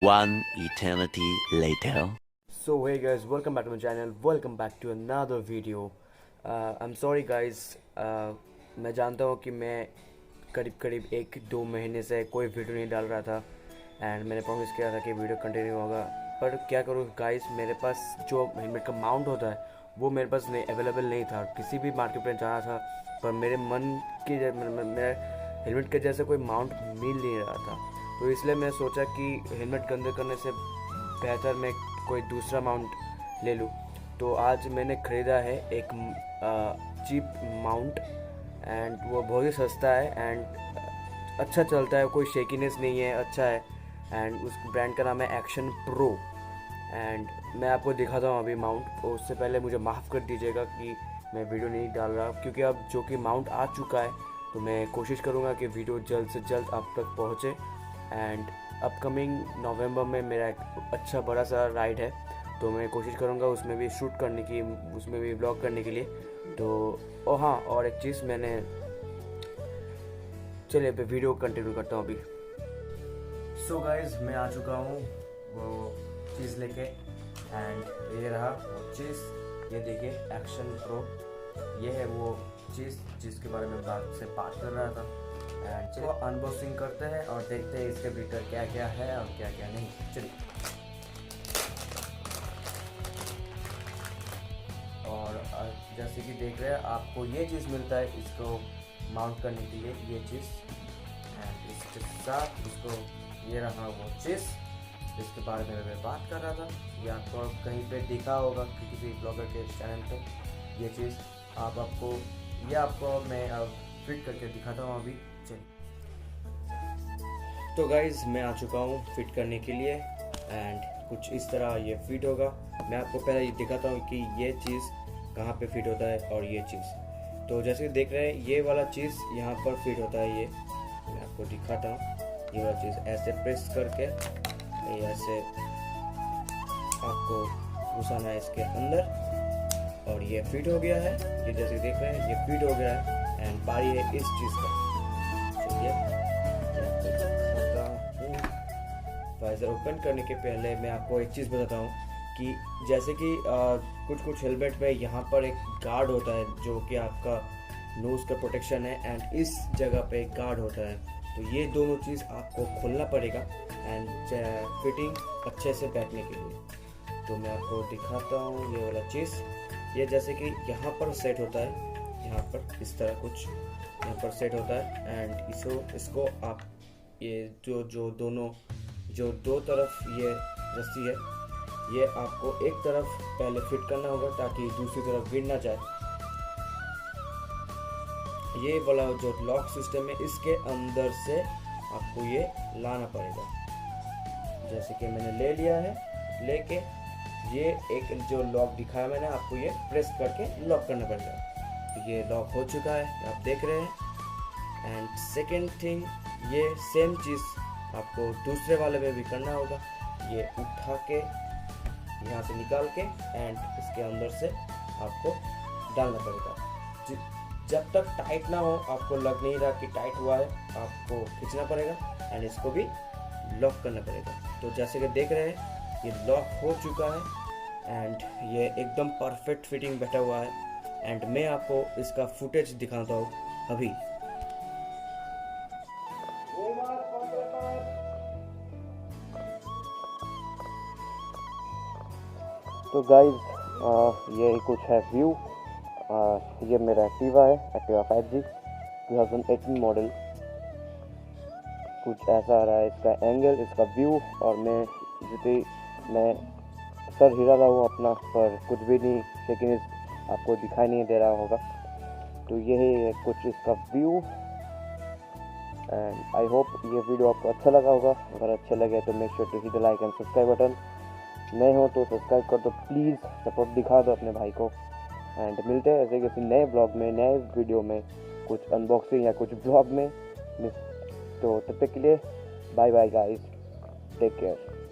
One eternity later. So hey guys, welcome back to my channel. Welcome back to another video. I'm sorry guys. मैं जानता हूँ कि मैं करीब 1-2 महीने से कोई वीडियो नहीं डाल रहा था एंड मैंने प्रॉमिस किया था कि वीडियो कंटिन्यू होगा, पर क्या करूँ गाइस, मेरे पास जो हेलमेट का माउंट होता है वो मेरे पास नहीं अवेलेबल नहीं था। किसी भी मार्केट में जाना था पर मेरे मन की मेरे हेलमेट के जैसे कोई माउंट मिल नहीं रहा था, तो इसलिए मैं सोचा कि हेलमेट गंदे करने से बेहतर मैं कोई दूसरा माउंट ले लूँ। तो आज मैंने ख़रीदा है एक चीप माउंट एंड वो बहुत ही सस्ता है एंड अच्छा चलता है, कोई शेकीनेस नहीं है, अच्छा है एंड उस ब्रांड का नाम है एक्शन प्रो। एंड मैं आपको दिखाता हूँ अभी माउंट। उससे पहले मुझे माफ़ कर दीजिएगा कि मैं वीडियो नहीं डाल रहा, क्योंकि अब जो कि माउंट आ चुका है तो मैं कोशिश करूँगा कि वीडियो जल्द से जल्द आप तक पहुँचे। एंड अपकमिंग नवंबर में मेरा एक अच्छा बड़ा सा राइड है, तो मैं कोशिश करूँगा उसमें भी शूट करने की, उसमें भी ब्लॉग करने के लिए। तो हाँ, और एक चीज़ मैंने, चलिए अभी वीडियो कंटिन्यू करता हूँ अभी। सो गाइज, मैं आ चुका हूँ वो चीज़ लेके एंड ये रहा वो चीज़। ये देखिए एक्शन प्रो, ये है वो चीज़ जिसके बारे में बात कर रहा था। एंड चलो अनबॉक्सिंग करते हैं और देखते हैं इसके भीतर क्या क्या है और क्या क्या नहीं। चलिए, और जैसे कि देख रहे हैं आपको ये चीज़ मिलता है इसको माउंट करने के लिए, ये चीज़ एंड इसके साथ इसको ये रहा वो चीज़ जिसके बारे में मैं बात कर रहा था। ये आपको कहीं पे दिखा होगा कि किसी ब्लॉगर के चैनल पे ये चीज़ आपको मैं फिट करके दिखाता हूँ अभी। चलिए, तो गाइज मैं आ चुका हूँ फिट करने के लिए एंड कुछ इस तरह ये फिट होगा। मैं आपको पहले ये दिखाता हूँ कि ये चीज़ कहाँ पे फिट होता है और ये चीज़। तो जैसे देख रहे हैं ये वाला चीज़ यहाँ पर फिट होता है, ये मैं आपको दिखाता हूँ। ये वाला चीज़ ऐसे प्रेस करके ये ऐसे आपको घुसाना है इसके अंदर और ये फिट हो गया है। ये जैसे देख रहे हैं ये फिट हो गया है एंड बारी है इस चीज़ का। चलिए वाइजर ओपन करने के पहले मैं आपको एक चीज़ बताता हूँ कि जैसे कि कुछ हेलमेट में यहाँ पर एक गार्ड होता है जो कि आपका नोज़ का प्रोटेक्शन है एंड इस जगह पे एक गार्ड होता है। तो ये दोनों चीज़ आपको खोलना पड़ेगा एंड फिटिंग अच्छे से बैठने के लिए। तो मैं आपको दिखाता हूँ ये वाला चीज़। ये जैसे कि यहाँ पर सेट होता है, यहाँ पर इस तरह कुछ यहाँ पर सेट होता है एंड इसको आप ये जो दो तरफ ये रस्सी है ये आपको एक तरफ पहले फिट करना होगा ताकि दूसरी तरफ गिर ना जाए। ये वाला जो लॉक सिस्टम है इसके अंदर से आपको ये लाना पड़ेगा। जैसे कि मैंने ले लिया है, लेके ये एक जो लॉक दिखाया मैंने आपको, ये प्रेस करके लॉक करना पड़ेगा। तो ये लॉक हो चुका है, आप देख रहे हैं। एंड सेकेंड थिंग, ये सेम चीज़ आपको दूसरे वाले में भी करना होगा। ये उठा के यहाँ से निकाल के एंड इसके अंदर से आपको डालना पड़ेगा। जब तक टाइट ना हो, आपको लग नहीं रहा कि टाइट हुआ है, आपको खींचना पड़ेगा एंड इसको भी लॉक करना पड़ेगा। तो जैसे कि देख रहे हैं ये लॉक हो चुका है एंड ये एकदम परफेक्ट फिटिंग बैठा हुआ है एंड मैं आपको इसका फुटेज दिखाता हूँ अभी। तो गाइज ये कुछ है व्यू। ये मेरा एक्टिवा है, एक्टिवा 5G 2018 मॉडल। कुछ ऐसा आ रहा है इसका एंगल, इसका व्यू। और मैं सर हिला रहा हूँ अपना, पर कुछ भी नहीं, लेकिन आपको दिखाई नहीं दे रहा होगा। तो यही है कुछ इसका व्यू एंड आई होप ये वीडियो आपको अच्छा लगा होगा। अगर अच्छा लगे तो make sure to hit the like and subscribe button. नए हो तो सब्सक्राइब कर दो प्लीज़, सपोर्ट दिखा दो अपने भाई को। एंड मिलते हैं ऐसे किसी नए ब्लॉग में, नए वीडियो में, कुछ अनबॉक्सिंग या कुछ ब्लॉग में। तो तब तक के लिए bye bye guys, take care.